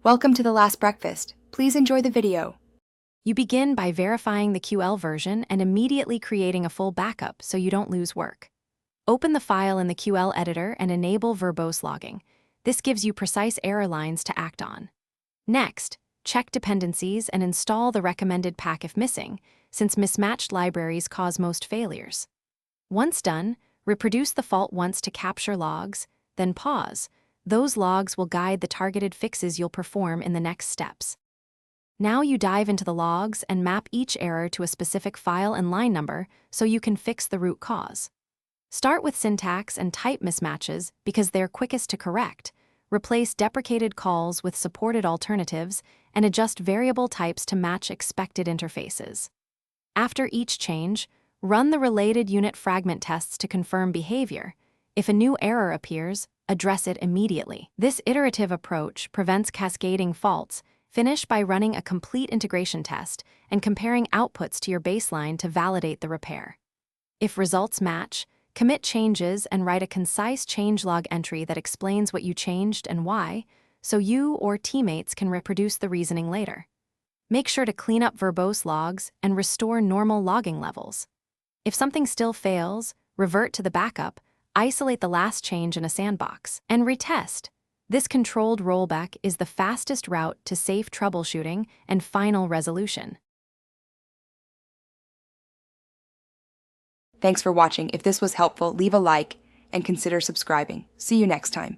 Welcome to the last breakfast. Please enjoy the video. You begin by verifying the QL version and immediately creating a full backup so you don't lose work. Open the file in the QL editor and enable verbose logging. This gives you precise error lines to act on. Next, check dependencies and install the recommended pack if missing, since mismatched libraries cause most failures. Once done, reproduce the fault once to capture logs, then pause. Those logs will guide the targeted fixes you'll perform in the next steps. Now you dive into the logs and map each error to a specific file and line number so you can fix the root cause. Start with syntax and type mismatches because they're quickest to correct. Replace deprecated calls with supported alternatives and adjust variable types to match expected interfaces. After each change, run the related unit fragment tests to confirm behavior. If a new error appears, address it immediately. This iterative approach prevents cascading faults. Finish by running a complete integration test and comparing outputs to your baseline to validate the repair. If results match, commit changes and write a concise changelog entry that explains what you changed and why, so you or teammates can reproduce the reasoning later. Make sure to clean up verbose logs and restore normal logging levels. If something still fails, revert to the backup, isolate the last change in a sandbox, and retest. This controlled rollback is the fastest route to safe troubleshooting and final resolution. Thanks for watching. If this was helpful, leave a like and consider subscribing. See you next time.